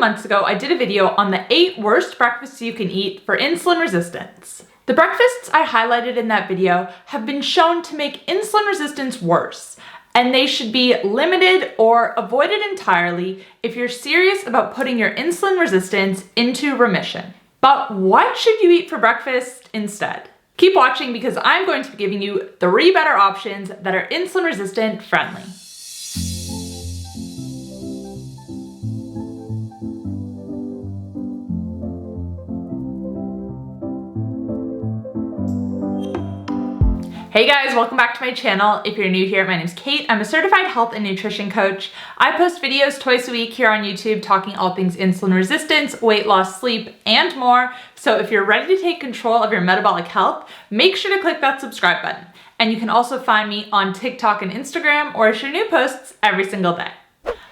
months ago, I did a video on the 8 worst breakfasts you can eat for insulin resistance. The breakfasts I highlighted in that video have been shown to make insulin resistance worse, and they should be limited or avoided entirely if you're serious about putting your insulin resistance into remission. But what should you eat for breakfast instead? Keep watching because I'm going to be giving you 3 better options that are insulin resistant friendly. Hey guys, welcome back to my channel. If you're new here, my name's Kate. I'm a certified health and nutrition coach. I post videos twice a week here on YouTube talking all things insulin resistance, weight loss, sleep, and more. So if you're ready to take control of your metabolic health, make sure to click that subscribe button. And you can also find me on TikTok and Instagram, where I share new posts every single day.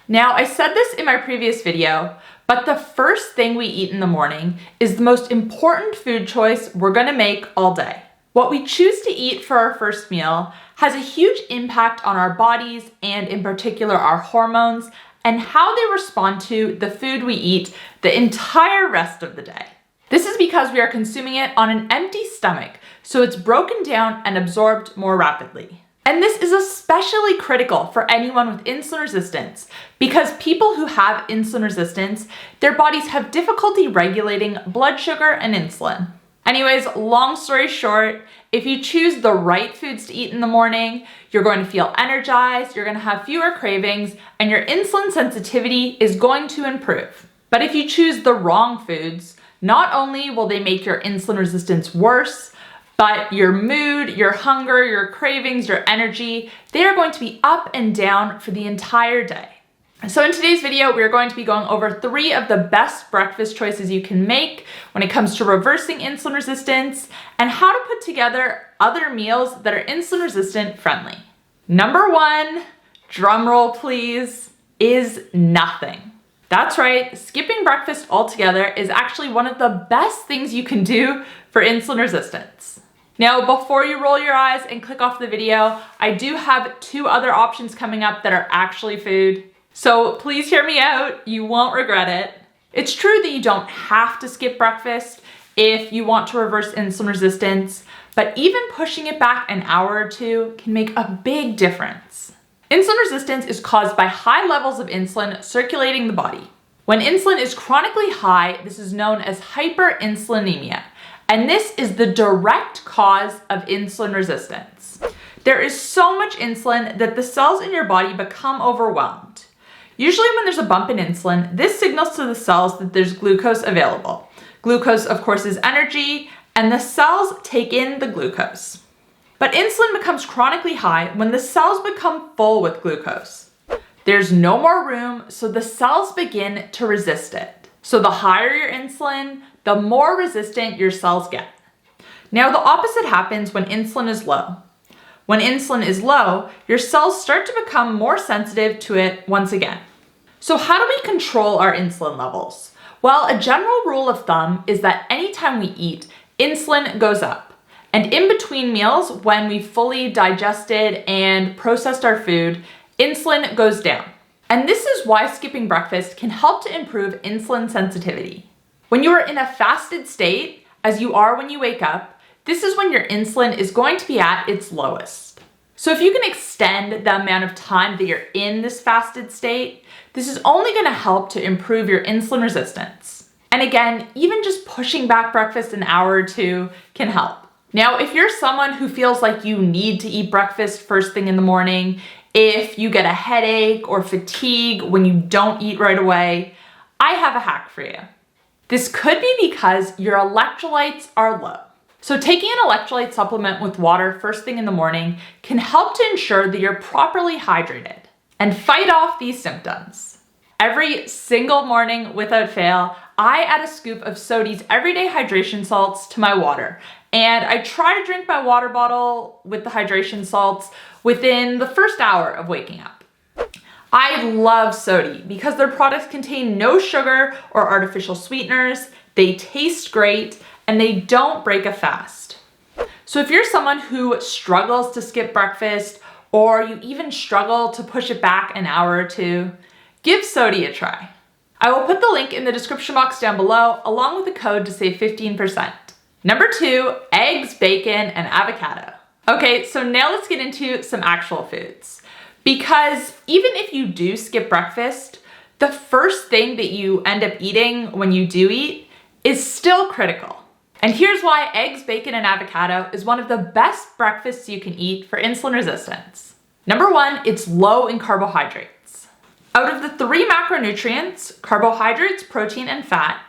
Now, I said this in my previous video, but the first thing we eat in the morning is the most important food choice we're gonna make all day. What we choose to eat for our first meal has a huge impact on our bodies and in particular our hormones and how they respond to the food we eat the entire rest of the day. This is because we are consuming it on an empty stomach, so it's broken down and absorbed more rapidly. And this is especially critical for anyone with insulin resistance because people who have insulin resistance, their bodies have difficulty regulating blood sugar and insulin. Anyways, long story short, if you choose the right foods to eat in the morning, you're going to feel energized, you're going to have fewer cravings, and your insulin sensitivity is going to improve. But if you choose the wrong foods, not only will they make your insulin resistance worse, but your mood, your hunger, your cravings, your energy, they are going to be up and down for the entire day. So in today's video, we're going to be going over 3 of the best breakfast choices you can make when it comes to reversing insulin resistance and how to put together other meals that are insulin resistant friendly. Number 1, drum roll please, is nothing. That's right, skipping breakfast altogether is actually one of the best things you can do for insulin resistance. Now, before you roll your eyes and click off the video, I do have 2 other options coming up that are actually food. So please hear me out, you won't regret it. It's true that you don't have to skip breakfast if you want to reverse insulin resistance, but even pushing it back an hour or 2 can make a big difference. Insulin resistance is caused by high levels of insulin circulating the body. When insulin is chronically high, this is known as hyperinsulinemia, and this is the direct cause of insulin resistance. There is so much insulin that the cells in your body become overwhelmed. Usually when there's a bump in insulin, this signals to the cells that there's glucose available. Glucose, of course, is energy, and the cells take in the glucose. But insulin becomes chronically high when the cells become full with glucose. There's no more room, so the cells begin to resist it. So the higher your insulin, the more resistant your cells get. Now the opposite happens when insulin is low. When insulin is low, your cells start to become more sensitive to it once again. So how do we control our insulin levels? Well, a general rule of thumb is that anytime we eat, insulin goes up. And in between meals, when we've fully digested and processed our food, insulin goes down. And this is why skipping breakfast can help to improve insulin sensitivity. When you are in a fasted state, as you are when you wake up, this is when your insulin is going to be at its lowest. So if you can extend the amount of time that you're in this fasted state, this is only going to help to improve your insulin resistance. And again, even just pushing back breakfast an hour or 2 can help. Now, if you're someone who feels like you need to eat breakfast first thing in the morning, if you get a headache or fatigue when you don't eat right away, I have a hack for you. This could be because your electrolytes are low. So taking an electrolyte supplement with water first thing in the morning can help to ensure that you're properly hydrated and fight off these symptoms. Every single morning without fail, I add a scoop of 𝘖𝗟𝗍𝗖𝗍 everyday hydration salts to my water. And I try to drink my water bottle with the hydration salts within the first hour of waking up. I love 𝘖𝗟𝗍𝗖𝗍 because their products contain no sugar or artificial sweeteners, they taste great, and they don't break a fast. So if you're someone who struggles to skip breakfast, or you even struggle to push it back an hour or 2, give 𝘖𝗟𝗍𝗖𝗍 a try. I will put the link in the description box down below, along with the code to save 15%. Number 2, eggs, bacon, and avocado. Okay, so now let's get into some actual foods. Because even if you do skip breakfast, the first thing that you end up eating when you do eat is still critical. And here's why eggs, bacon, and avocado is one of the best breakfasts you can eat for insulin resistance. Number 1, it's low in carbohydrates. Out of the 3 macronutrients, carbohydrates, protein, and fat,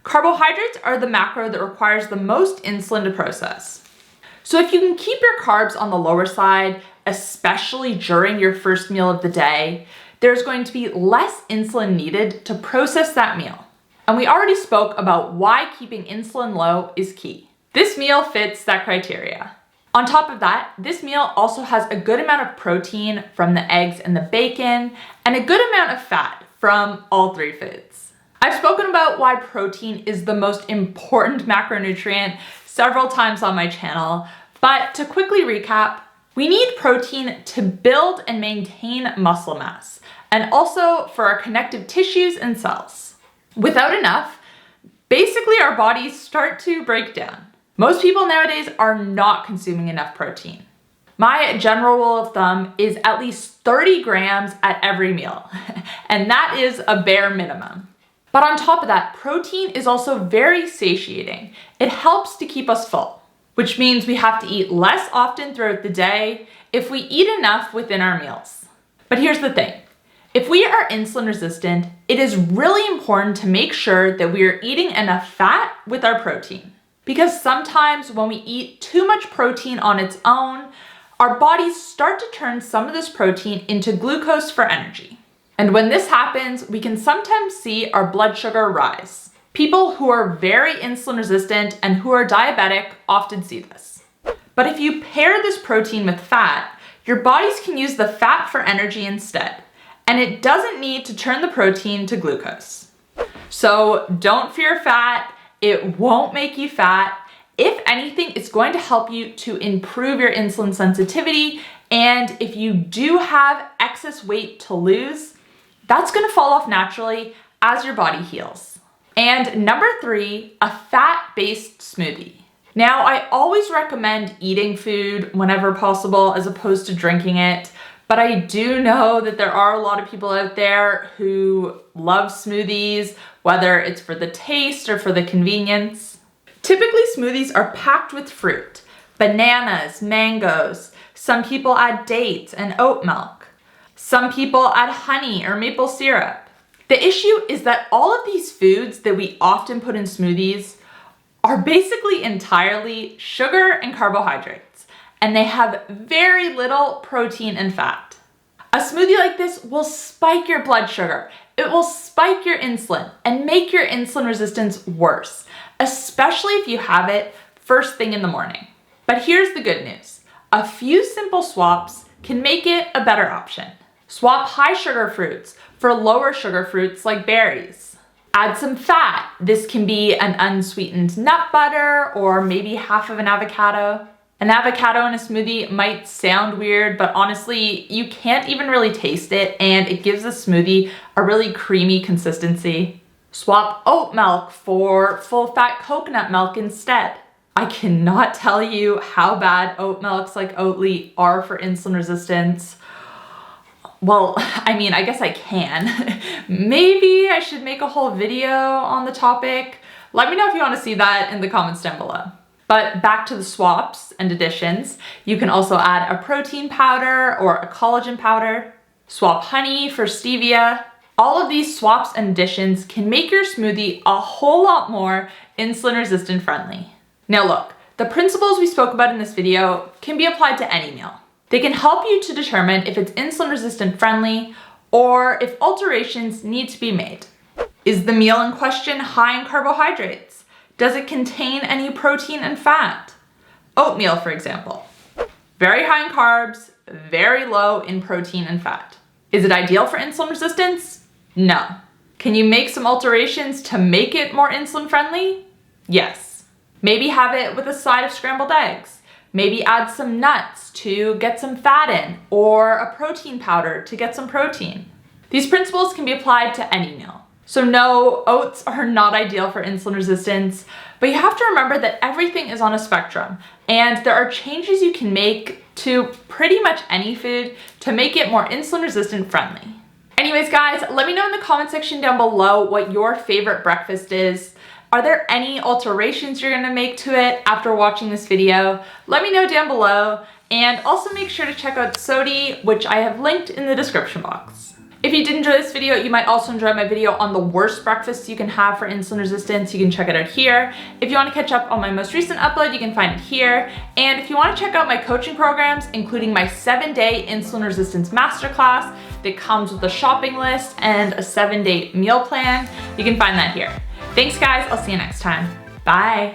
carbohydrates are the macro that requires the most insulin to process. So if you can keep your carbs on the lower side, especially during your first meal of the day, there's going to be less insulin needed to process that meal. And we already spoke about why keeping insulin low is key. This meal fits that criteria. On top of that, this meal also has a good amount of protein from the eggs and the bacon, and a good amount of fat from all 3 foods. I've spoken about why protein is the most important macronutrient several times on my channel, but to quickly recap, we need protein to build and maintain muscle mass, and also for our connective tissues and cells. Without enough, basically our bodies start to break down. Most people nowadays are not consuming enough protein. My general rule of thumb is at least 30 grams at every meal, and that is a bare minimum. But on top of that, protein is also very satiating. It helps to keep us full, which means we have to eat less often throughout the day if we eat enough within our meals. But here's the thing. If we are insulin resistant, it is really important to make sure that we are eating enough fat with our protein. Because sometimes when we eat too much protein on its own, our bodies start to turn some of this protein into glucose for energy. And when this happens, we can sometimes see our blood sugar rise. People who are very insulin resistant and who are diabetic often see this. But if you pair this protein with fat, your bodies can use the fat for energy instead. And it doesn't need to turn the protein to glucose. So don't fear fat, it won't make you fat. If anything, it's going to help you to improve your insulin sensitivity, and if you do have excess weight to lose, that's gonna fall off naturally as your body heals. And number 3, a fat-based smoothie. Now, I always recommend eating food whenever possible as opposed to drinking it. But I do know that there are a lot of people out there who love smoothies, whether it's for the taste or for the convenience. Typically, smoothies are packed with fruit, bananas, mangoes. Some people add dates and oat milk. Some people add honey or maple syrup. The issue is that all of these foods that we often put in smoothies are basically entirely sugar and carbohydrates, and they have very little protein and fat. A smoothie like this will spike your blood sugar. It will spike your insulin and make your insulin resistance worse, especially if you have it first thing in the morning. But here's the good news. A few simple swaps can make it a better option. Swap high sugar fruits for lower sugar fruits like berries. Add some fat. This can be an unsweetened nut butter or maybe half of an avocado. An avocado in a smoothie might sound weird, but honestly, you can't even really taste it, and it gives the smoothie a really creamy consistency. Swap oat milk for full-fat coconut milk instead. I cannot tell you how bad oat milks like Oatly are for insulin resistance. Well, I mean, I guess I can. Maybe I should make a whole video on the topic. Let me know if you want to see that in the comments down below. But back to the swaps and additions, you can also add a protein powder or a collagen powder. Swap honey for stevia. All of these swaps and additions can make your smoothie a whole lot more insulin resistant friendly. Now look, the principles we spoke about in this video can be applied to any meal. They can help you to determine if it's insulin resistant friendly or if alterations need to be made. Is the meal in question high in carbohydrates? Does it contain any protein and fat? Oatmeal, for example. Very high in carbs, very low in protein and fat. Is it ideal for insulin resistance? No. Can you make some alterations to make it more insulin friendly? Yes. Maybe have it with a side of scrambled eggs. Maybe add some nuts to get some fat in, or a protein powder to get some protein. These principles can be applied to any meal. So no, oats are not ideal for insulin resistance, but you have to remember that everything is on a spectrum and there are changes you can make to pretty much any food to make it more insulin resistant friendly. Anyways guys, let me know in the comment section down below what your favorite breakfast is. Are there any alterations you're gonna make to it after watching this video? Let me know down below, and also make sure to check out 𝗖𝗟𝗏, which I have linked in the description box. If you did enjoy this video, you might also enjoy my video on the worst breakfasts you can have for insulin resistance. You can check it out here. If you want to catch up on my most recent upload, you can find it here. And if you want to check out my coaching programs, including my 7-day insulin resistance masterclass that comes with a shopping list and a 7-day meal plan, you can find that here. Thanks guys, I'll see you next time. Bye.